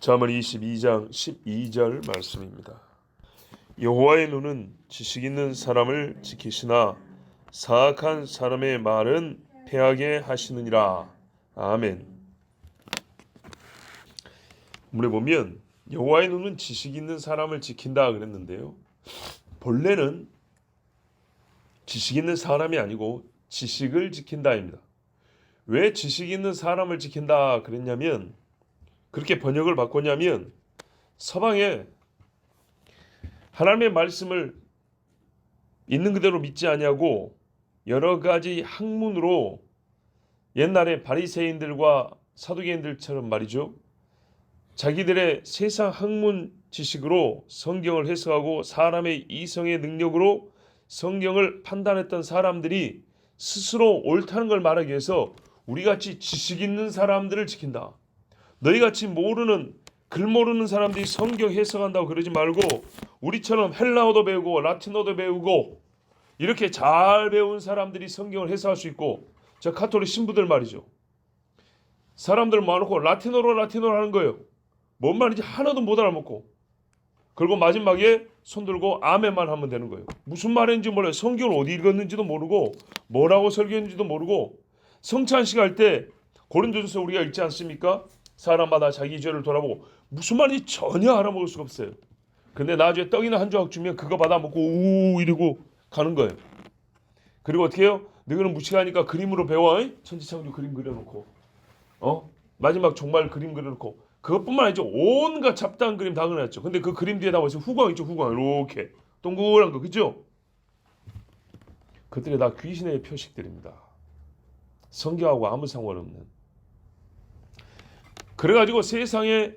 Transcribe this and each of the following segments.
잠언 22장 12절 말씀입니다. 여호와의 눈은 지식 있는 사람을 지키시나 사악한 사람의 말은 패하게 하시느니라. 아멘. 본문에 보면 여호와의 눈은 지식 있는 사람을 지킨다 그랬는데요. 본래는 지식 있는 사람이 아니고 지식을 지킨다입니다. 왜 지식 있는 사람을 지킨다 그랬냐면, 그렇게 번역을 바꿨냐면, 서방에 하나님의 말씀을 있는 그대로 믿지 아니하고 여러 가지 학문으로 옛날에 바리새인들과 사두개인들처럼 말이죠, 자기들의 세상 학문 지식으로 성경을 해석하고 사람의 이성의 능력으로 성경을 판단했던 사람들이 스스로 옳다는 걸 말하기 위해서 우리같이 지식 있는 사람들을 지킨다. 너희같이 모르는, 글 모르는 사람들이 성경 해석한다고 그러지 말고 우리처럼 헬라어도 배우고 라틴어도 배우고 이렇게 잘 배운 사람들이 성경을 해석할 수 있고, 저 가톨릭 신부들 말이죠, 사람들 모아놓고 라틴어로 하는 거예요. 뭔 말인지 하나도 못 알아먹고, 그리고 마지막에 손들고 아멘만 하면 되는 거예요. 무슨 말인지 몰라요. 성경을 어디 읽었는지도 모르고 뭐라고 설교했는지도 모르고. 성찬식 할 때 고린도전서 우리가 읽지 않습니까? 사람마다 자기 죄를 돌아보고, 무슨 말인지 전혀 알아먹을 수가 없어요. 근데 나중에 떡이나 한 조각 주면 그거 받아 먹고 우 이러고 가는 거예요. 그리고 어떻게 해요? 너희는 무식하니까 그림으로 배워. 천지창조 그림 그려놓고 마지막 종말 그림 그려놓고, 그것뿐만 아니죠, 온갖 잡다한 그림 다 그려놨죠. 근데 그 그림 뒤에 다 보시면 후광 있죠. 후광 이렇게 동그란 거, 그죠? 그들이 다 귀신의 표식들입니다. 성경하고 아무 상관없는. 그래가지고 세상에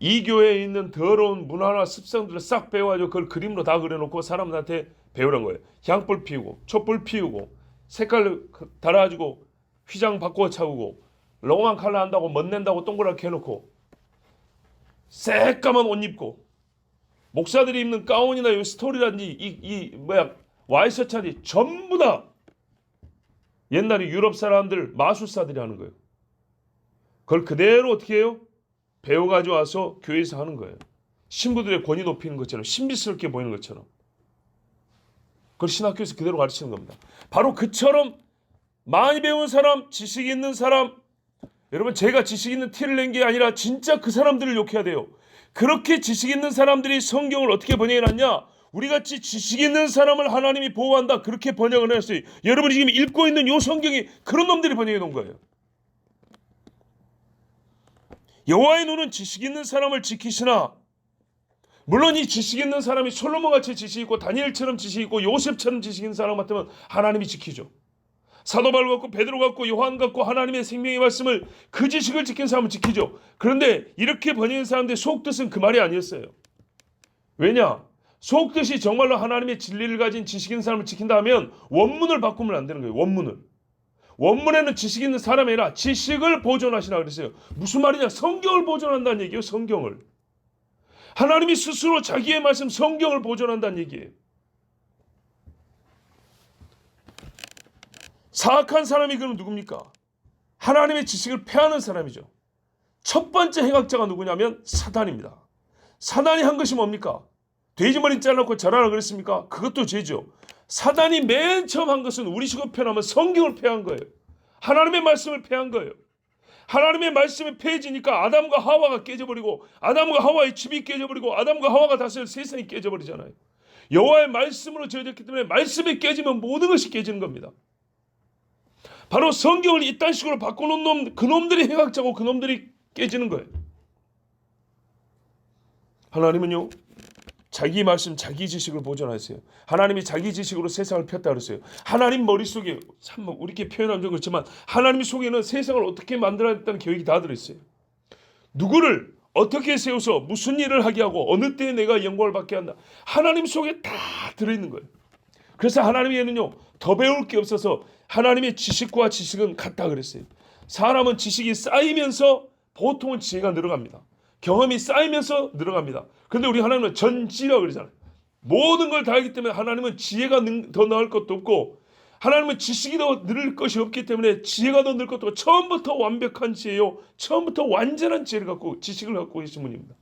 이 교회에 있는 더러운 문화나 습성들을 싹 배워가지고 그걸 그림으로 다 그려놓고 사람들한테 배우란 거예요. 향불 피우고 촛불 피우고 색깔 달아가지고 휘장 바꿔 차우고 롱한 칼라 한다고 멋낸다고 동그랗게 해놓고 새까만 옷 입고, 목사들이 입는 가운이나 이 스토리라든지 와이셔츠라든지 전부 다 옛날에 유럽 사람들 마술사들이 하는 거예요. 그걸 그대로 어떻게 해요? 배워가지고 와서 교회에서 하는 거예요. 신부들의 권위 높이는 것처럼, 신비스럽게 보이는 것처럼. 그걸 신학교에서 그대로 가르치는 겁니다. 바로 그처럼 많이 배운 사람, 지식 있는 사람, 여러분, 제가 지식 있는 티를 낸 게 아니라 진짜 그 사람들을 욕해야 돼요. 그렇게 지식 있는 사람들이 성경을 어떻게 번역해놨냐? 우리같이 지식 있는 사람을 하나님이 보호한다, 그렇게 번역을 했어요. 여러분이 지금 읽고 있는 이 성경이 그런 놈들이 번역해 놓은 거예요. 여호와의 눈은 지식 있는 사람을 지키시나, 물론 이 지식 있는 사람이 솔로몬같이 지식 있고 다니엘처럼 지식 있고 요셉처럼 지식 있는 사람 같으면 하나님이 지키죠. 사도 바울 같고 베드로 같고 요한 같고 하나님의 생명의 말씀을, 그 지식을 지킨 사람은 지키죠. 그런데 이렇게 번역한 사람들의 속뜻은 그 말이 아니었어요. 왜냐? 속뜻이 정말로 하나님의 진리를 가진 지식 있는 사람을 지킨다 하면 원문을 바꾸면 안 되는 거예요. 원문에는 지식 있는 사람이 아니라 지식을 보존하시라 그랬어요. 무슨 말이냐? 성경을 보존한다는 얘기예요. 성경을. 하나님이 스스로 자기의 말씀 성경을 보존한다는 얘기예요. 사악한 사람이 그럼 누굽니까? 하나님의 지식을 폐하는 사람이죠. 첫 번째 행악자가 누구냐면 사단입니다. 사단이 한 것이 뭡니까? 돼지머리 잘라놓고 절하라 그랬습니까? 그것도 죄죠. 사단이 맨 처음 한 것은 우리 식으로 표현하면 성경을 폐한 거예요. 하나님의 말씀을 폐한 거예요. 하나님의 말씀이 폐해지니까 아담과 하와가 깨져버리고, 아담과 하와의 집이 깨져버리고, 아담과 하와가 다스릴 세상이 깨져버리잖아요. 여호와의 말씀으로 지어졌기 때문에 말씀이 깨지면 모든 것이 깨지는 겁니다. 바로 성경을 이딴 식으로 바꿔놓은 그놈들이 행악자고 그놈들이 깨지는 거예요. 하나님은요, 자기 말씀, 자기 지식을 보존하세요. 하나님이 자기 지식으로 세상을 폈다 그랬어요. 하나님 머릿속에, 참 우리께 표현하면 좀 그렇지만 하나님 속에는 세상을 어떻게 만들어야겠다는 계획이 다 들어있어요. 누구를 어떻게 세워서 무슨 일을 하게 하고 어느 때에 내가 영광을 받게 한다, 하나님 속에 다 들어있는 거예요. 그래서 하나님에는요, 더 배울 게 없어서 하나님의 지식과 지식은 같다 그랬어요. 사람은 지식이 쌓이면서 보통은 지혜가 늘어갑니다. 경험이 쌓이면서 늘어갑니다. 그런데 우리 하나님은 전지라고 그러잖아요. 모든 걸 다 알기 때문에 하나님은 지혜가 더 나을 것도 없고, 하나님은 지식이 더 늘 것이 없기 때문에 지혜가 더 늘 것도 없고 처음부터 완벽한 지혜요, 처음부터 완전한 지혜를 갖고 지식을 갖고 계신 분입니다.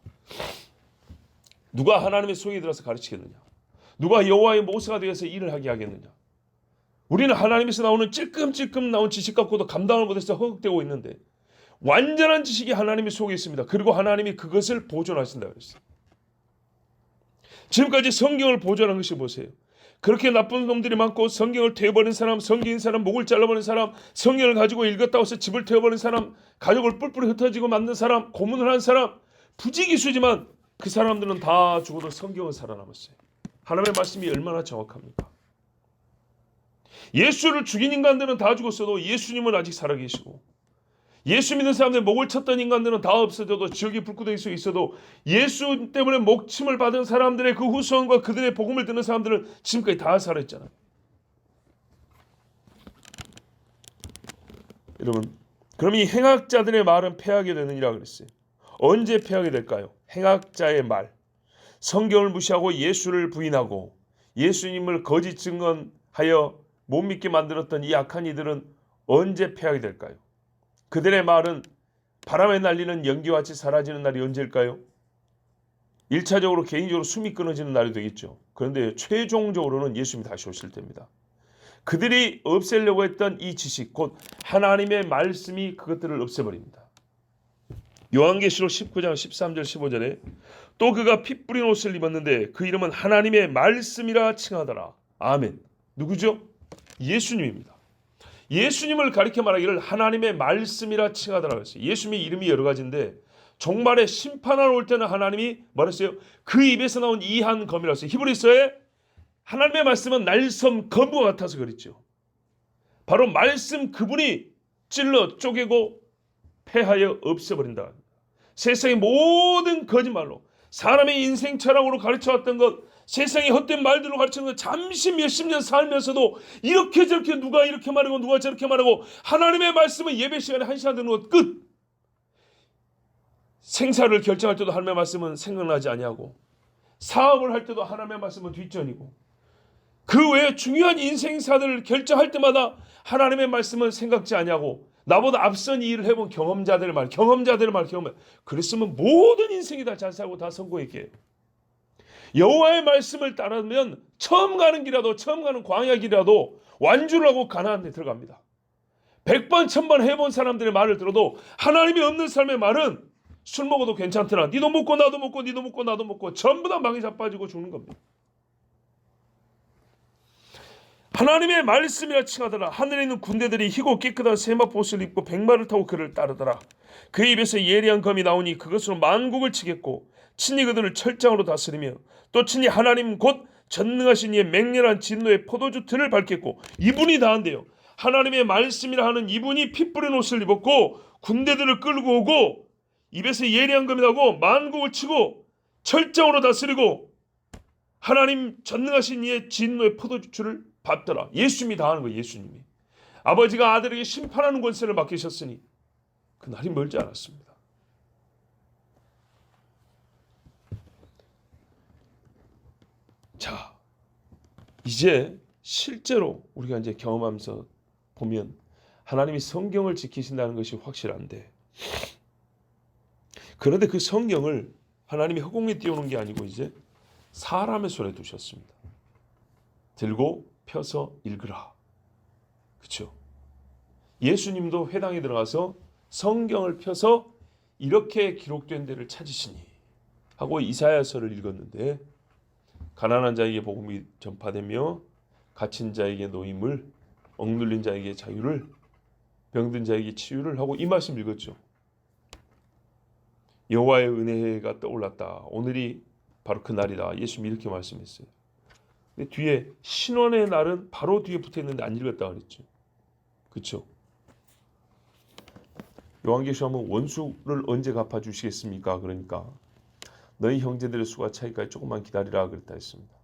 누가 하나님의 속에 들어서 가르치겠느냐? 누가 여호와의 모세가 되어서 일을 하게 하겠느냐? 우리는 하나님에서 나오는 찔끔찔끔 나온 지식 갖고도 감당을 못해서 허걱대고 있는데 완전한 지식이 하나님의 속에 있습니다. 그리고 하나님이 그것을 보존하신다 그랬어요. 지금까지 성경을 보존한 것이 보세요. 그렇게 나쁜 놈들이 많고 성경을 태워버린 사람, 성경인 사람, 목을 잘라버린 사람, 성경을 가지고 읽었다고 해서 집을 태워버린 사람, 가족을 뿔뿔이 흩어지고 만든 사람, 고문을 한 사람, 부지기수지만 그 사람들은 다 죽어도 성경은 살아남았어요. 하나님의 말씀이 얼마나 정확합니까? 예수를 죽인 인간들은 다 죽었어도 예수님은 아직 살아계시고, 예수 믿는 사람들 목을 쳤던 인간들은 다 없어져도 지옥의 불구덩이 속에 있어도 예수 때문에 목침을 받은 사람들의 그 후손과 그들의 복음을 듣는 사람들은 지금까지 다 살아있잖아요. 여러분, 그럼 이 행악자들의 말은 패하게 되느니라 그랬어요. 언제 패하게 될까요? 행악자의 말, 성경을 무시하고 예수를 부인하고 예수님을 거짓 증언하여 못 믿게 만들었던 이 악한 이들은 언제 패하게 될까요? 그들의 말은 바람에 날리는 연기와 같이 사라지는 날이 언제일까요? 1차적으로 개인적으로 숨이 끊어지는 날이 되겠죠. 그런데 최종적으로는 예수님이 다시 오실 때입니다. 그들이 없애려고 했던 이 지식, 곧 하나님의 말씀이 그것들을 없애버립니다. 요한계시록 19장 13절 15절에 또 그가 피 뿌린 옷을 입었는데 그 이름은 하나님의 말씀이라 칭하더라. 아멘. 누구죠? 예수님입니다. 예수님을 가리켜 말하기를 하나님의 말씀이라 칭하더라 했어요. 예수님의 이름이 여러 가지인데 종말에 심판하러 올 때는 하나님이 말했어요. 그 입에서 나온 이 한 검이라 했어요. 히브리서에 하나님의 말씀은 날섬 검과 같아서 그랬죠. 바로 말씀 그분이 찔러 쪼개고 패하여 없애버린다. 세상의 모든 거짓말로 사람의 인생 철학으로 가르쳐왔던 것, 세상의 헛된 말들로 가르치는 것, 잠시 몇십 년 살면서도 이렇게 저렇게 누가 이렇게 말하고 누가 저렇게 말하고 하나님의 말씀은 예배 시간에 1시간 듣는 것 끝. 생사를 결정할 때도 하나님의 말씀은 생각나지 아니하고 사업을 할 때도 하나님의 말씀은 뒷전이고 그 외에 중요한 인생사들을 결정할 때마다 하나님의 말씀은 생각지 아니하고 나보다 앞선 이 일을 해본 경험자들의 말. 그랬으면 모든 인생이 다 잘 살고 다 성공했게. 여호와의 말씀을 따르면 처음 가는 길이라도 처음 가는 광야 길이라도 완주를 하고 가나안에 들어갑니다. 100번 1000번 해본 사람들의 말을 들어도 하나님이 없는 사람의 말은 술 먹어도 괜찮더라. 니도 먹고 나도 먹고 니도 먹고 나도 먹고 전부 다 망에 자빠지고 죽는 겁니다. 하나님의 말씀이라 칭하더라. 하늘에 있는 군대들이 희고 깨끗한 세마포옷을 입고 백마를 타고 그를 따르더라. 그 입에서 예리한 검이 나오니 그것으로 만국을 치겠고 친히 그들을 철장으로 다스리며 또 친히 하나님 곧 전능하신 이의 맹렬한 진노의 포도주 틀을 밟겠고 이분이 다 한대요. 하나님의 말씀이라 하는 이분이 피 뿌린 옷을 입었고 군대들을 끌고 오고 입에서 예리한 검이 나오고 만국을 치고 철장으로 다스리고 하나님 전능하신 이의 진노의 포도주를 밟더라. 예수님이 다 하는 거예요. 예수님이. 아버지가 아들에게 심판하는 권세를 맡기셨으니 그 날이 멀지 않았습니다. 자, 이제 실제로 우리가 이제 경험하면서 보면 하나님이 성경을 지키신다는 것이 확실한데, 그런데 그 성경을 하나님이 허공에 띄우는 게 아니고 이제 사람의 손에 두셨습니다. 들고 펴서 읽으라. 그렇죠? 예수님도 회당에 들어가서 성경을 펴서 이렇게 기록된 데를 찾으시니 하고 이사야서를 읽었는데, 가난한 자에게 복음이 전파되며 갇힌 자에게 노임을, 억눌린 자에게 자유를, 병든 자에게 치유를 하고 이 말씀 읽었죠. 여호와의 은혜가 떠올랐다. 오늘이 바로 그 날이다. 예수님이 이렇게 말씀했어요. 근데 뒤에 신원의 날은 바로 뒤에 붙어있는데 안 읽었다 그랬죠. 그렇죠? 요한계시록 하면 원수를 언제 갚아주시겠습니까? 그러니까 너희 형제들의 수가 차이까지 조금만 기다리라 그랬다 했습니다.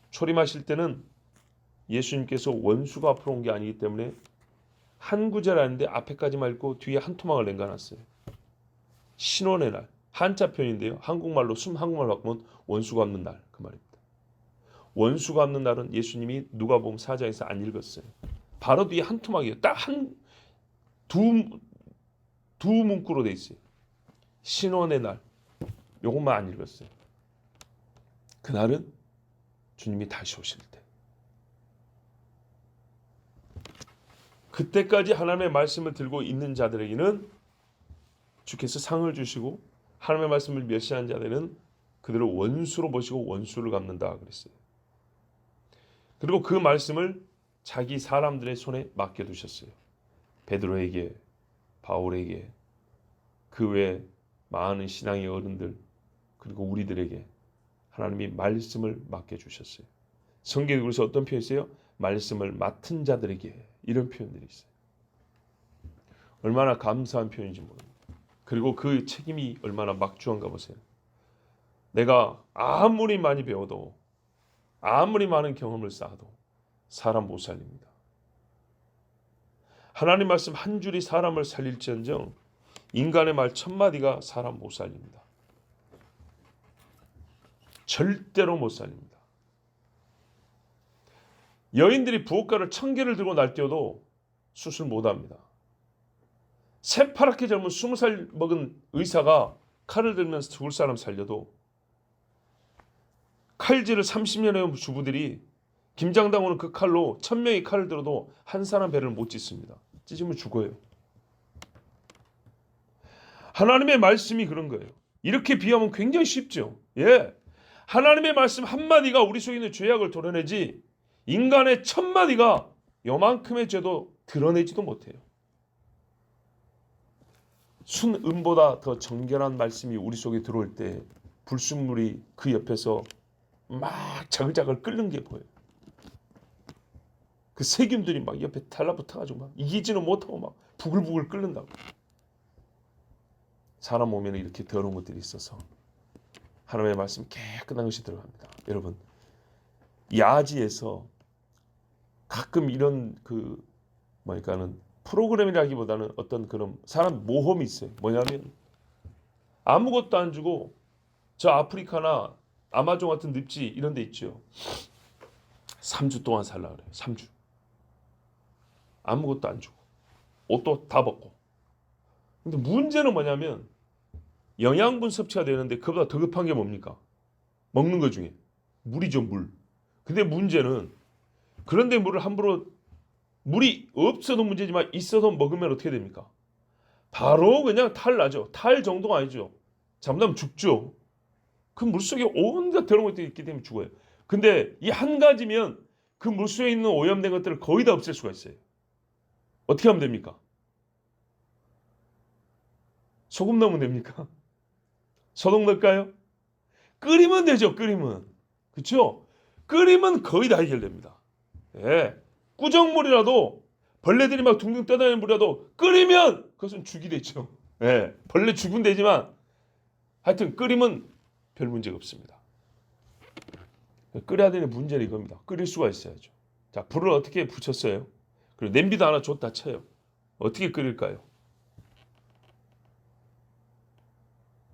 초림하실 때는 예수님께서 원수가 앞으로 온 게 아니기 때문에 한 구절 하는데 앞에까지만 읽고 뒤에 한 토막을 남겨놨어요. 신원의 날, 한자 표현인데요. 한국말로 한국말 바꾸면 원수 갚는 날 그 말입니다. 원수 갚는 날은 예수님이 누가복음 4장에서 안 읽었어요. 바로 뒤에 한 토막이에요. 딱 두 문구로 돼 있어요. 신원의 날. 요것만 안 읽었어요. 그날은 주님이 다시 오실 때. 그때까지 하나님의 말씀을 들고 있는 자들에게는 주께서 상을 주시고, 하나님의 말씀을 멸시한 자들은 그들을 원수로 보시고 원수를 갚는다 그랬어요. 그리고 그 말씀을 자기 사람들의 손에 맡겨두셨어요. 베드로에게, 바울에게, 그 외 많은 신앙의 어른들, 그리고 우리들에게 하나님이 말씀을 맡겨주셨어요. 성경에 그래서 어떤 표현이 있어요? 말씀을 맡은 자들에게, 이런 표현들이 있어요. 얼마나 감사한 표현인지 모릅니다. 그리고 그 책임이 얼마나 막중한가 보세요. 내가 아무리 많이 배워도, 아무리 많은 경험을 쌓아도 사람 못 살립니다. 하나님 말씀 한 줄이 사람을 살릴지언정 인간의 말 1000마디가 사람 못 살립니다. 절대로 못 살립니다. 여인들이 부엌가를 1000개를 들고 날뛰어도 수술 못합니다. 새파랗게 젊은 20살 먹은 의사가 칼을 들면서 죽을 사람 살려도 칼질을 30년 해온 주부들이 김장당 오는 그 칼로 1000명이 칼을 들어도 한 사람 배를 못 찢습니다. 찢으면 죽어요. 하나님의 말씀이 그런 거예요. 이렇게 비하면 굉장히 쉽죠. 예, 하나님의 말씀 한마디가 우리 속에 있는 죄악을 도려내지 인간의 1000마디가 요만큼의 죄도 드러내지도 못해요. 순음보다 더 정결한 말씀이 우리 속에 들어올 때 불순물이 그 옆에서 막 자글자글 끓는 게 보여요. 그 세균들이 막 옆에 달라붙어가지고 막 이기지는 못하고 막 부글부글 끓는다고. 사람 몸에는 이렇게 더러운 것들이 있어서 하나님의 말씀이 깨끗한 것이 들어갑니다. 여러분, 야지에서 가끔 이런 뭐니까는 프로그램이라기보다는 어떤 그런 사람 모험이 있어요. 뭐냐면 아무것도 안 주고 저 아프리카나 아마존 같은 늪지 이런 데 있죠. 3주 동안 살라 그래요. 3주. 아무것도 안 주고 옷도 다 벗고. 근데 문제는 뭐냐면 영양분 섭취가 되는데 그보다 더 급한 게 뭡니까? 먹는 것 중에 물이죠, 물. 근데 문제는 그런데 물을 함부로, 물이 없어도 문제지만 있어도 먹으면 어떻게 됩니까? 바로 그냥 탈 나죠. 탈 정도가 아니죠. 잘못하면 죽죠. 그 물속에 온갖 더러운 것들이 있기 때문에 죽어요. 근데 이 한 가지면 그 물속에 있는 오염된 것들을 거의 다 없앨 수가 있어요. 어떻게 하면 됩니까? 소금 넣으면 됩니까? 소독 넣을까요? 끓이면 되죠. 끓이면. 그렇죠? 끓이면 거의 다 해결됩니다. 예. 꾸정물이라도 벌레들이 막 둥둥 떠다니는 물이라도 끓이면 그것은 죽이 되죠. 예. 벌레 죽은 되지만 하여튼 끓이면 별 문제가 없습니다. 끓여야 되는 문제는 이겁니다. 끓일 수가 있어야죠. 자, 불을 어떻게 붙였어요? 그리고 냄비도 하나 줬다 쳐요. 어떻게 끓일까요?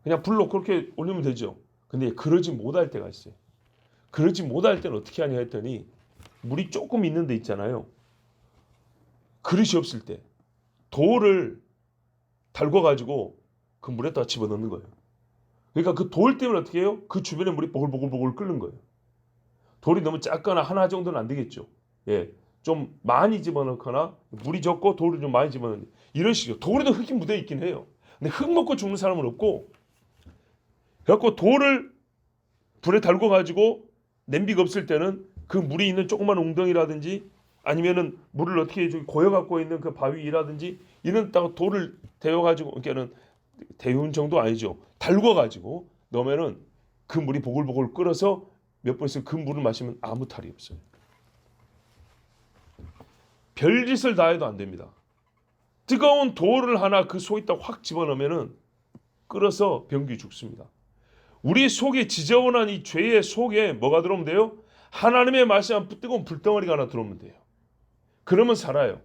그냥 불로 그렇게 올리면 되죠. 근데 그러지 못할 때가 있어요. 그러지 못할 때는 어떻게 하냐 했더니 물이 조금 있는 데 있잖아요. 그릇이 없을 때 돌을 달궈가지고 그 물에다가 집어넣는 거예요. 그러니까 그 돌 때문에 어떻게 해요? 그 주변에 물이 보글보글 끓는 거예요. 돌이 너무 작거나 하나 정도는 안 되겠죠. 예, 좀 많이 집어넣거나 물이 적고 돌을 좀 많이 집어넣는 이런 식이요. 돌에도 흙이 묻어 있긴 해요. 근데 흙 먹고 죽는 사람은 없고, 그래갖고 돌을 불에 달궈가지고 냄비가 없을 때는 그 물이 있는 조그만 웅덩이라든지 아니면은 물을 어떻게 고여갖고 있는 그 바위라든지 이런 데다가 돌을 데워가지고, 그러니까는 데운 정도 아니죠. 달궈가지고 넣으면은 그 물이 보글보글 끓어서 몇 번 있으면 그 물을 마시면 아무 탈이 없어요. 별짓을 다 해도 안 됩니다. 뜨거운 돌을 하나 그 속에다 확 집어넣으면은 끓어서 병기 죽습니다. 우리 속에 지저분한 이 죄의 속에 뭐가 들어오면 돼요? 하나님의 말씀 뜨거운 불덩어리가 하나 들어오면 돼요. 그러면 살아요.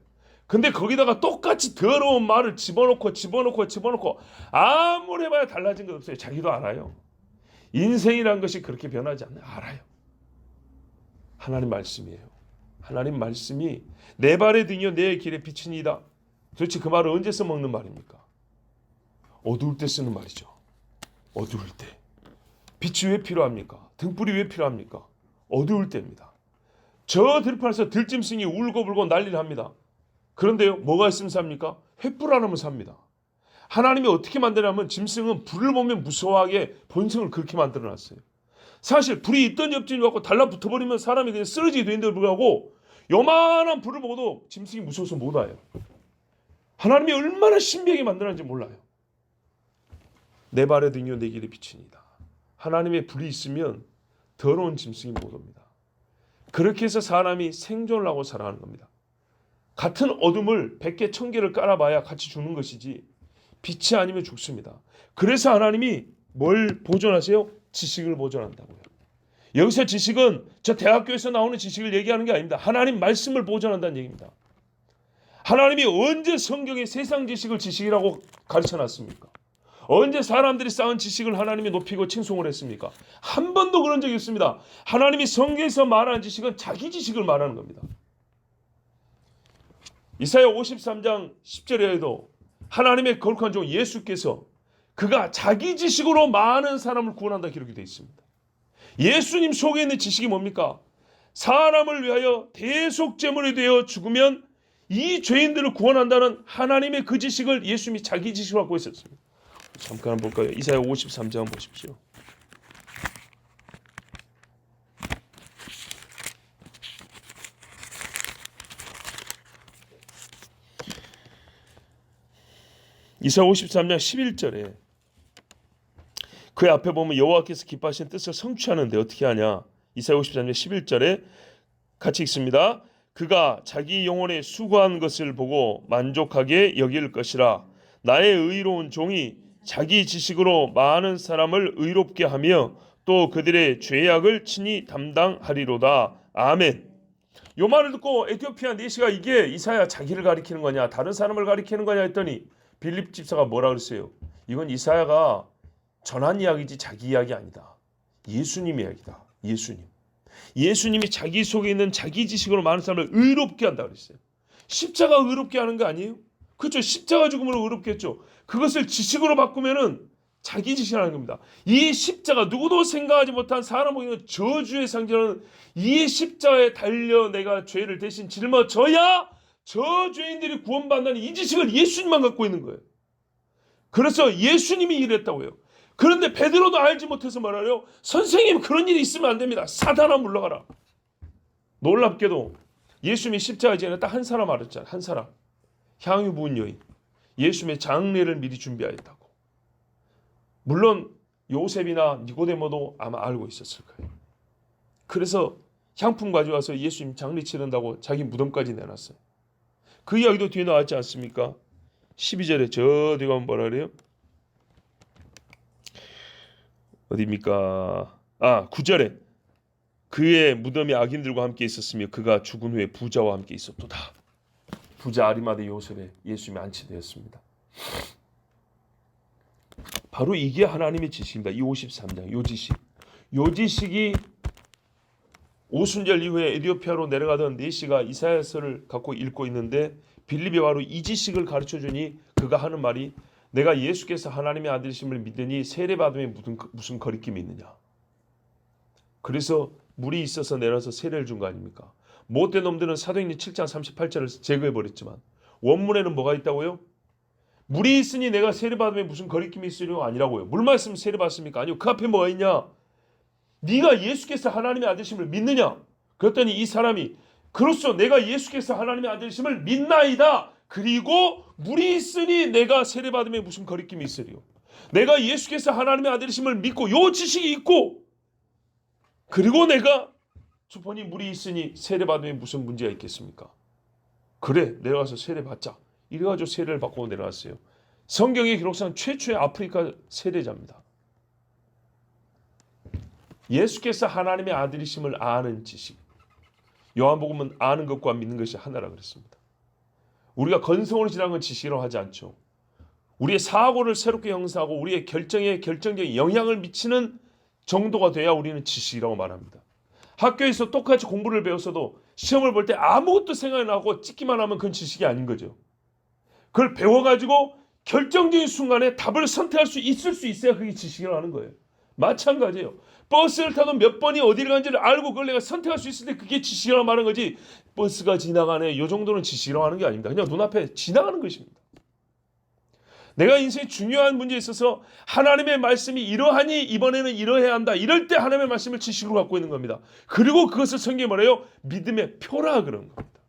근데 거기다가 똑같이 더러운 말을 집어넣고 아무리 해봐야 달라진 것 없어요. 자기도 알아요. 인생이란 것이 그렇게 변하지 않아요. 알아요. 하나님 말씀이에요. 하나님 말씀이 내 발의 등이요 내 길의 빛이니이다. 도대체 그 말을 언제 써먹는 말입니까? 어두울 때 쓰는 말이죠. 어두울 때. 빛이 왜 필요합니까? 등불이 왜 필요합니까? 어두울 때입니다. 저 들판에서 들짐승이 울고불고 난리를 합니다. 그런데요, 뭐가 있으면 삽니까? 횃불 하나면 삽니다. 하나님이 어떻게 만드냐면 짐승은 불을 보면 무서워하게 본성을 그렇게 만들어놨어요. 사실 불이 있던 옆집이 갖고 달라붙어버리면 사람이 그냥 쓰러지게 되는데도 불구하고 요만한 불을 보고도 짐승이 무서워서 못 와요. 하나님이 얼마나 신비하게 만들었는지 몰라요. 내 발의 등이요 내 길의 빛이니이다. 하나님의 불이 있으면 더러운 짐승이 못 옵니다. 그렇게 해서 사람이 생존을 하고 살아가는 겁니다. 같은 어둠을 100개 1000개를 깔아봐야 같이 죽는 것이지 빛이 아니면 죽습니다. 그래서 하나님이 뭘 보존하세요? 지식을 보존한다고요. 여기서 지식은 저 대학교에서 나오는 지식을 얘기하는 게 아닙니다. 하나님 말씀을 보존한다는 얘기입니다. 하나님이 언제 성경에 세상 지식을 지식이라고 가르쳐놨습니까? 언제 사람들이 쌓은 지식을 하나님이 높이고 칭송을 했습니까? 한 번도 그런 적이 없습니다. 하나님이 성경에서 말하는 지식은 자기 지식을 말하는 겁니다. 이사야 53장 10절에도 하나님의 거룩한 종 예수께서 그가 자기 지식으로 많은 사람을 구원한다 기록이 되어 있습니다. 예수님 속에 있는 지식이 뭡니까? 사람을 위하여 대속제물이 되어 죽으면 이 죄인들을 구원한다는 하나님의 그 지식을 예수님이 자기 지식으로 갖고 있었습니다. 잠깐 한번 볼까요? 이사야 53장 보십시오. 이사야 53장 11절에 그 앞에 보면 여호와께서 기뻐하시는 뜻을 성취하는데 어떻게 하냐? 이사야 53장 11절에 같이 읽습니다. 그가 자기 영혼에 수고한 것을 보고 만족하게 여길 것이라. 나의 의로운 종이 자기 지식으로 많은 사람을 의롭게 하며 또 그들의 죄악을 친히 담당하리로다. 아멘. 요 말을 듣고 에티오피아 내시가 이게 이사야 자기를 가리키는 거냐 다른 사람을 가리키는 거냐 했더니 빌립 집사가 뭐라 그랬어요? 이건 이사야가 전한 이야기지 자기 이야기 아니다. 예수님 이야기다. 예수님이 자기 속에 있는 자기 지식으로 많은 사람을 의롭게 한다 그랬어요. 십자가 의롭게 하는 거 아니에요? 그렇죠. 십자가 죽음으로 의롭게 했죠. 그것을 지식으로 바꾸면은 자기 지식이라는 겁니다. 이 십자가 누구도 생각하지 못한 사람에게는 저주의 상징하는 이 십자가에 달려 내가 죄를 대신 짊어져야 저 죄인들이 구원받는 이 지식을 예수님만 갖고 있는 거예요. 그래서 예수님이 이랬다고요. 그런데 베드로도 알지 못해서 말하려 선생님 그런 일이 있으면 안 됩니다. 사단아 물러가라. 놀랍게도 예수님이 십자가에 지나 딱 한 사람 알았잖아요. 한 사람. 향유 부은 여인. 예수님의 장례를 미리 준비하였다고. 물론 요셉이나 니고데모도 아마 알고 있었을 거예요. 그래서 향품 가져와서 예수님 장례 치른다고 자기 무덤까지 내놨어요. 그 이야기도 뒤에 나왔지 않습니까? 12절에 저 뒤가 뭐라 그래요? 어디입니까? 9절에 그의 무덤이 악인들과 함께 있었으며 그가 죽은 후에 부자와 함께 있었도다. 부자 아리마대 요셉에 예수님이 안치되었습니다. 바로 이게 하나님의 지식입니다. 이 53장 요 지식이 오순절 이후에 에티오피아로 내려가던 네시가 이사야서를 갖고 읽고 있는데 빌립이 바로 이 지식을 가르쳐주니 그가 하는 말이 내가 예수께서 하나님의 아들이심을 믿으니 세례받음에 무슨 거리낌이 있느냐. 그래서 물이 있어서 내려서 세례를 준 거 아닙니까? 못된 놈들은 사도행전 7장 38절을 제거해버렸지만 원문에는 뭐가 있다고요? 물이 있으니 내가 세례받음에 무슨 거리낌이 있으려고 아니라고요. 물만 있으면 세례받습니까? 아니요. 그 앞에 뭐가 있냐? 네가 예수께서 하나님의 아들이심을 믿느냐? 그랬더니 이 사람이 그렇소 내가 예수께서 하나님의 아들이심을 믿나이다. 그리고 물이 있으니 내가 세례받음에 무슨 거리낌이 있으리요. 내가 예수께서 하나님의 아들이심을 믿고 요 지식이 있고 그리고 내가 주보니 물이 있으니 세례받음에 무슨 문제가 있겠습니까? 그래 내려가서 세례받자. 이래가지고 세례를 받고 내려왔어요. 성경의 기록상 최초의 아프리카 세례자입니다. 예수께서 하나님의 아들이심을 아는 지식. 요한복음은 아는 것과 믿는 것이 하나라 그랬습니다. 우리가 건성으로 지나는 건 지식이라고 하지 않죠. 우리의 사고를 새롭게 형성하고 우리의 결정에 결정적인 영향을 미치는 정도가 돼야 우리는 지식이라고 말합니다. 학교에서 똑같이 공부를 배웠어도 시험을 볼 때 아무것도 생각이 나고 찍기만 하면 그건 지식이 아닌 거죠. 그걸 배워가지고 결정적인 순간에 답을 선택할 수 있어야 그게 지식이라는 거예요. 마찬가지예요. 버스를 타도 몇 번이 어디를 간지를 알고 그걸 내가 선택할 수 있을 때 그게 지식이라고 말하는 거지. 버스가 지나가네 이 정도는 지식이라고 하는 게 아닙니다. 그냥 눈앞에 지나가는 것입니다. 내가 인생에 중요한 문제에 있어서 하나님의 말씀이 이러하니 이번에는 이러해야 한다. 이럴 때 하나님의 말씀을 지식으로 갖고 있는 겁니다. 그리고 그것을 성경에 뭐래요? 믿음의 표라 그런 겁니다.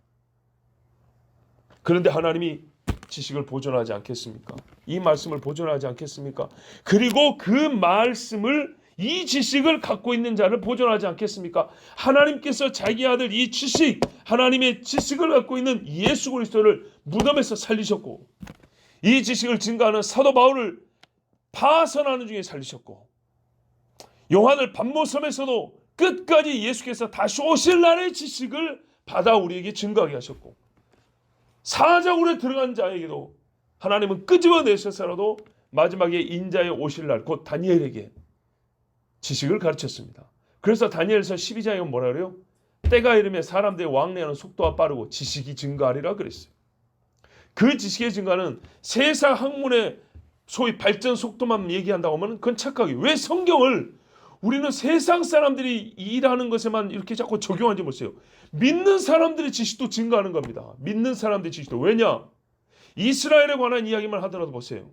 그런데 하나님이 지식을 보존하지 않겠습니까? 이 말씀을 보존하지 않겠습니까? 그리고 그 말씀을 이 지식을 갖고 있는 자를 보존하지 않겠습니까? 하나님께서 자기 아들 이 지식, 하나님의 지식을 갖고 있는 예수 그리스도를 무덤에서 살리셨고 이 지식을 증거하는 사도 바울을 파선하는 중에 살리셨고 요한을 반모섬에서도 끝까지 예수께서 다시 오실 날의 지식을 받아 우리에게 증거하게 하셨고 사자굴에 들어간 자에게도 하나님은 끄집어내셔서라도 마지막에 인자의 오실 날 곧 다니엘에게 지식을 가르쳤습니다. 그래서 다니엘서 12장에 뭐라 그래요? 때가 이르면 사람들의 왕래하는 속도가 빠르고 지식이 증가하리라 그랬어요. 그 지식의 증가는 세상 학문의 소위 발전 속도만 얘기한다고 하면 그건 착각이에요. 왜 성경을 우리는 세상 사람들이 일하는 것에만 이렇게 자꾸 적용하지 못해요. 믿는 사람들의 지식도 증가하는 겁니다. 믿는 사람들의 지식도. 왜냐? 이스라엘에 관한 이야기만 하더라도 보세요.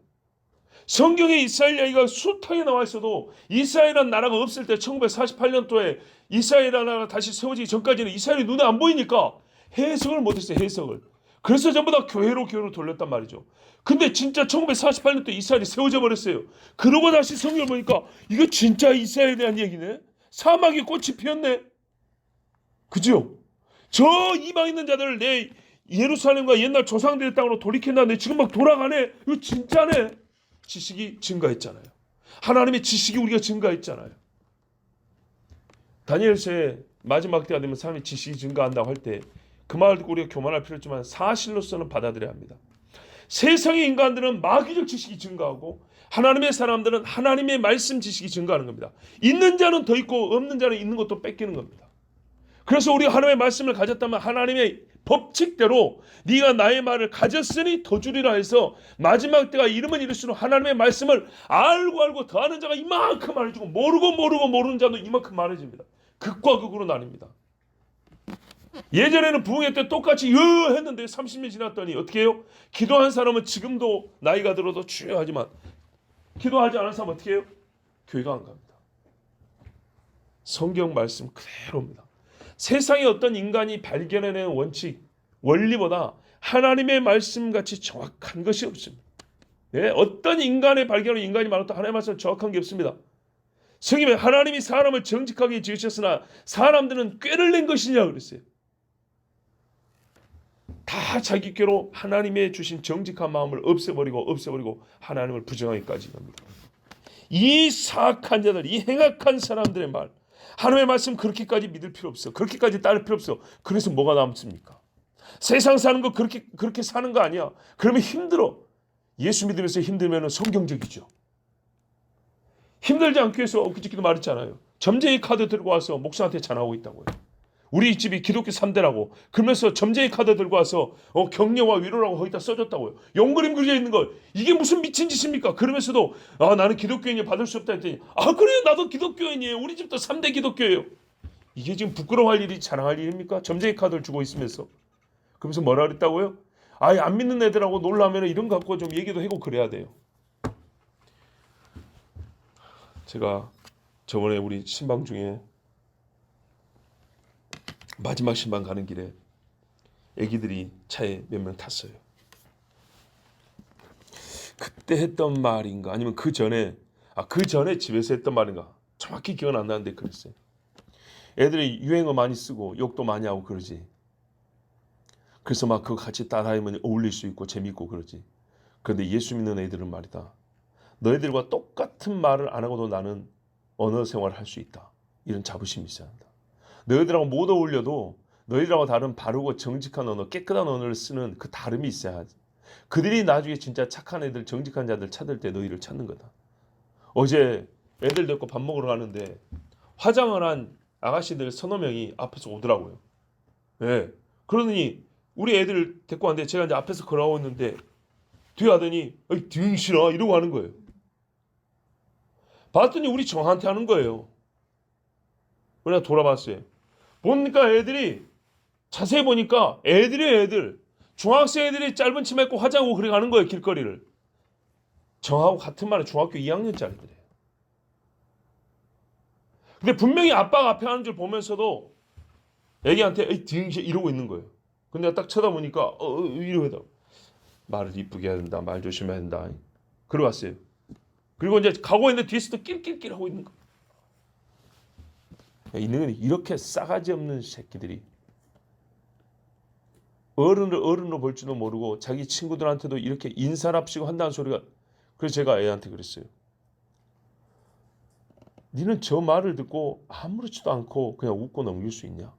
성경에 이스라엘 이야기가 숱하게 나와 있어도 이스라엘이라는 나라가 없을 때 1948년도에 이스라엘이라는 나라가 다시 세워지기 전까지는 이스라엘이 눈에 안 보이니까 해석을 못했어요. 해석을. 그래서 전부 다 교회로 돌렸단 말이죠. 근데 진짜 1948년도에 이스라엘이 세워져 버렸어요. 그러고 다시 성경을 보니까 이거 진짜 이스라엘에 대한 얘기네. 사막에 꽃이 피었네. 그죠? 저 이방 있는 자들을 내 예루살렘과 옛날 조상들의 땅으로 돌이킨다는데 지금 막 돌아가네. 이거 진짜네. 지식이 증가했잖아요. 하나님의 지식이 우리가 증가했잖아요. 다니엘서의 마지막 때가 되면 사람이 지식이 증가한다고 할 때 그 말을 듣고 우리가 교만할 필요 없지만 사실로서는 받아들여야 합니다. 세상의 인간들은 마귀적 지식이 증가하고 하나님의 사람들은 하나님의 말씀 지식이 증가하는 겁니다. 있는 자는 더 있고 없는 자는 있는 것도 뺏기는 겁니다. 그래서 우리가 하나님의 말씀을 가졌다면 하나님의 법칙대로 네가 나의 말을 가졌으니 더 주리라 해서 마지막 때가 이르면 이를수록 하나님의 말씀을 알고 더 아는 자가 이만큼 많아지고 모르고 모르는 자도 이만큼 많아집니다. 극과 극으로 나뉩니다. 예전에는 부흥회 때 똑같이 했는데 30년 지났더니 어떻게 해요? 기도한 사람은 지금도 나이가 들어도 주여 하지만 기도하지 않은 사람은 어떻게 해요? 교회가 안 갑니다. 성경 말씀 그대로입니다. 세상에 어떤 인간이 발견해낸 원칙, 원리보다 하나님의 말씀같이 정확한 것이 없습니다. 예? 어떤 인간의 발견은 인간이 말해도 하나님의 말씀은 정확한 게 없습니다. 성경에 하나님이 사람을 정직하게 지으셨으나 사람들은 꾀를 낸 것이냐 그랬어요. 다 자기 꾀로 하나님의 주신 정직한 마음을 없애버리고 하나님을 부정하기까지 합니다. 이 사악한 자들, 이 행악한 사람들의 말, 하나님의 말씀 그렇게까지 믿을 필요 없어. 그렇게까지 따를 필요 없어. 그래서 뭐가 남습니까? 세상 사는 거 그렇게 사는 거 아니야. 그러면 힘들어. 예수 믿으면서 힘들면 성경적이죠. 힘들지 않기 위해서 엊그저께도 말했잖아요. 점쟁이 카드 들고 와서 목사한테 전화하고 있다고요. 우리 집이 기독교 3대라고. 그러면서 점쟁이 카드 들고 와서 격려와 위로라고 거기다 써줬다고요. 용그림 그려져 있는 걸. 이게 무슨 미친 짓입니까? 그러면서도 나는 기독교인이 받을 수 없다 했더니 그래요 나도 기독교인이에요. 우리 집도 3대 기독교예요. 이게 지금 부끄러워할 일이 자랑할 일입니까? 점쟁이 카드를 주고 있으면서. 그러면서 뭐라 그랬다고요? 안 믿는 애들하고 놀라면 이런 거 갖고 좀 얘기도 하고 그래야 돼요. 제가 저번에 우리 신방 중에 마지막 신방 가는 길에 애기들이 차에 몇 명 탔어요. 그때 했던 말인가 아니면 그 전에 집에서 했던 말인가 정확히 기억은 안 나는데 그랬어요. 애들이 유행어 많이 쓰고 욕도 많이 하고 그러지. 그래서 막 그거 같이 따라하면 어울릴 수 있고 재밌고 그러지. 그런데 예수 믿는 애들은 말이다. 너희들과 똑같은 말을 안 하고도 나는 언어 생활을 할 수 있다. 이런 자부심이 있어야 한다. 너희들하고 못 어울려도 너희들하고 다른 바르고 정직한 언어, 깨끗한 언어를 쓰는 그 다름이 있어야 하지. 그들이 나중에 진짜 착한 애들, 정직한 자들 찾을 때 너희를 찾는 거다. 어제 애들 데리고 밥 먹으러 가는데 화장을 한 아가씨들 서너 명이 앞에서 오더라고요. 예. 그러더니 우리 애들 데리고 왔는데 제가 이제 앞에서 걸어오고 있는데 뒤에 하더니 어이 등신아 이러고 하는 거예요. 봤더니 우리 정한테 하는 거예요. 그래서 돌아봤어요. 보니까 애들이 자세히 보니까 애들 중학생 애들이 짧은 치마 입고 화장하고 그래 가는 거예요. 길거리를. 정하고 같은 말에 중학교 2학년짜리들이에요. 근데 분명히 아빠가 앞에 하는 줄 보면서도 애기한테 에이 등신 이러고 있는 거예요. 근데 내가 딱 쳐다보니까 이러다 말을 이쁘게 해야 된다. 말 조심해야 된다. 그러고 왔어요. 그리고 이제 가고 있는데 뒤에서도 낄낄낄 하고 있는 거예요. 있는 이렇게 싸가지 없는 새끼들이 어른으로 볼 줄도 모르고 자기 친구들한테도 이렇게 인사랍시고 한다는 소리가. 그래서 제가 애한테 그랬어요. 니는 저 말을 듣고 아무렇지도 않고 그냥 웃고 넘길 수 있냐?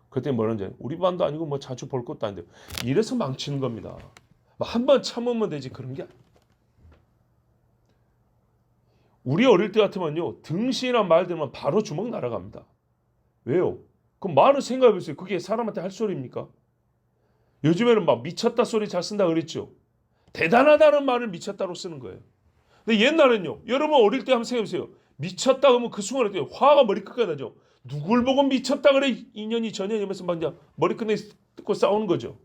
그때 뭐라는지 우리 반도 아니고 뭐 자주 볼 것도 아닌데 이래서 망치는 겁니다. 한 번 참으면 되지 그런 게 아니야. 우리 어릴 때 같으면요 등신이란 말 들으면 바로 주먹 날아갑니다. 왜요? 그럼 말을 생각해 보세요. 그게 사람한테 할 소리입니까? 요즘에는 막 미쳤다 소리 잘 쓴다 그랬죠. 대단하다는 말을 미쳤다로 쓰는 거예요. 근데 옛날엔요. 여러분 어릴 때 한번 생각해 보세요. 미쳤다 그러면 그 순간에 화가 머리끝까지 나죠. 누굴 보고 미쳤다 그래 인연이 전연이면서 막 그냥 머리끝에 뜯고 싸우는 거죠.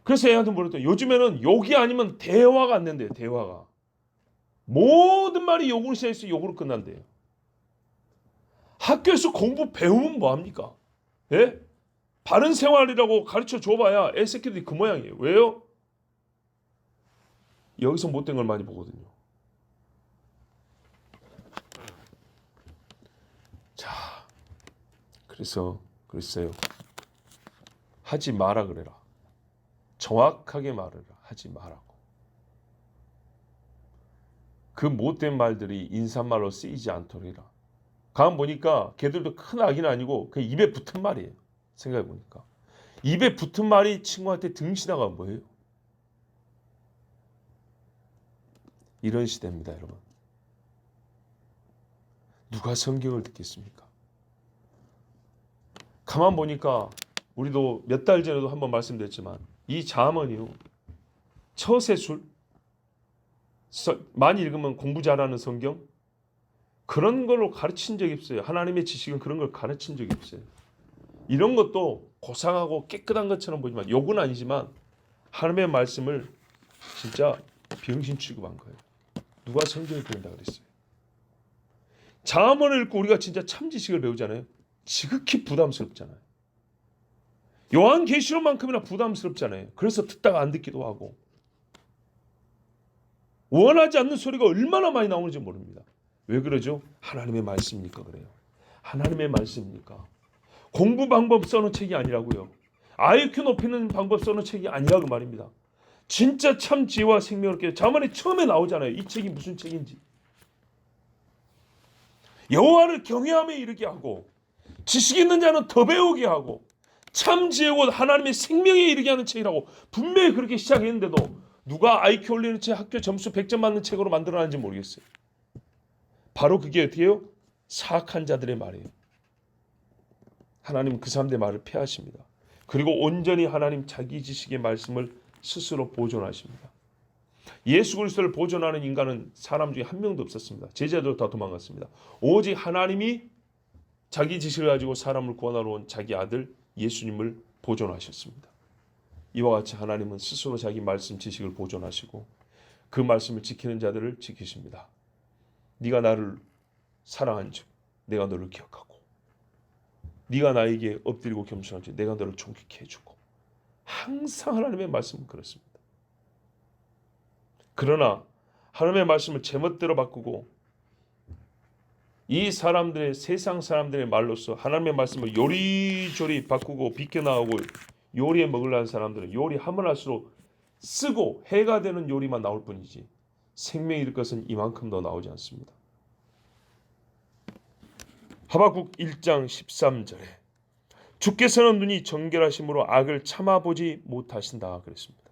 그래서 애한테 물었더니 요즘에는 욕이 아니면 대화가 안 된대요. 대화가. 모든 말이 욕으로 시작해서 욕으로 끝난대요. 학교에서 공부 배우면 뭐합니까? 예? 바른 생활이라고 가르쳐 줘봐야 애새끼들이 그 모양이에요. 왜요? 여기서 못된 걸 많이 보거든요. 자, 그랬어요. 하지 마라 그래라. 정확하게 말을 하지 말라고. 그 못된 말들이 인사말로 쓰이지 않도록 해라. 가만 보니까 걔들도 큰 악의는 아니고 그냥 입에 붙은 말이에요. 생각해 보니까. 입에 붙은 말이 친구한테 등신하가 뭐예요? 이런 시대입니다, 여러분. 누가 성경을 듣겠습니까? 가만 보니까 우리도 몇 달 전에도 한번 말씀드렸지만 이 잠언이요. 처세술 많이 읽으면 공부 잘하는 성경 그런 걸로 가르친 적이 없어요. 하나님의 지식은 그런 걸 가르친 적이 없어요. 이런 것도 고상하고 깨끗한 것처럼 보지만 욕은 아니지만 하나님의 말씀을 진짜 병신 취급한 거예요. 누가 성경을 배운다 그랬어요. 잠언을 읽고 우리가 진짜 참 지식을 배우잖아요. 지극히 부담스럽잖아요. 요한계시록만큼이나 부담스럽잖아요. 그래서 듣다가 안 듣기도 하고 원하지 않는 소리가 얼마나 많이 나오는지 모릅니다. 왜 그러죠? 하나님의 말씀이니까 그래요. 하나님의 말씀이니까. 공부 방법 써놓은 책이 아니라고요. IQ 높이는 방법 써놓은 책이 아니라고 말입니다. 진짜 참 지혜와 생명을 깨 잠언에 처음에 나오잖아요. 이 책이 무슨 책인지. 여호와를 경외하며 이르게 하고 지식 있는 자는 더 배우게 하고 참 지혜고 하나님의 생명에 이르게 하는 책이라고 분명히 그렇게 시작했는데도 누가 IQ 올리는 책 학교 점수 100점 맞는 책으로 만들어놨는지 모르겠어요. 바로 그게 어떻게 해요? 사악한 자들의 말이에요. 하나님은 그 사람들의 말을 폐하십니다. 그리고 온전히 하나님 자기 지식의 말씀을 스스로 보존하십니다. 예수 그리스도를 보존하는 인간은 사람 중에 한 명도 없었습니다. 제자들도 다 도망갔습니다. 오직 하나님이 자기 지식을 가지고 사람을 구원하러 온 자기 아들 예수님을 보존하셨습니다. 이와 같이 하나님은 스스로 자기 말씀 지식을 보존하시고 그 말씀을 지키는 자들을 지키십니다. 네가 나를 사랑한즉 내가 너를 기억하고 네가 나에게 엎드리고 겸손한즉 내가 너를 존귀케 해주고 항상 하나님의 말씀은 그렇습니다. 그러나 하나님의 말씀을 제멋대로 바꾸고 이 사람들의 세상 사람들의 말로서 하나님의 말씀을 요리조리 바꾸고 비껴나가고 요리에 먹으려는 사람들은 요리하면 할수록 쓰고 해가 되는 요리만 나올 뿐이지 생명이 될 것은 이만큼 더 나오지 않습니다. 하박국 1장 13절에 주께서는 눈이 정결하심으로 악을 참아보지 못하신다 그랬습니다.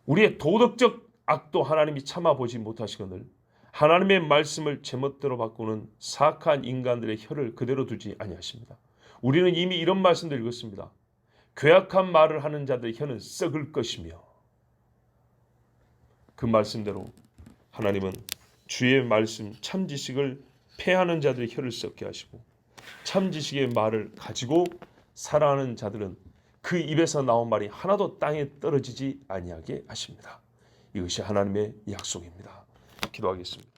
우리의 도덕적 악도 하나님이 참아보지 못하시거늘 하나님의 말씀을 제멋대로 바꾸는 사악한 인간들의 혀를 그대로 두지 아니하십니다. 우리는 이미 이런 말씀도 읽었습니다. 괴악한 말을 하는 자들의 혀는 썩을 것이며, 그 말씀대로 하나님은 주의 말씀 참 지식을 폐하는 자들의 혀를 썩게 하시고, 참 지식의 말을 가지고 살아가는 자들은 그 입에서 나온 말이 하나도 땅에 떨어지지 아니하게 하십니다. 이것이 하나님의 약속입니다. 기도하겠습니다.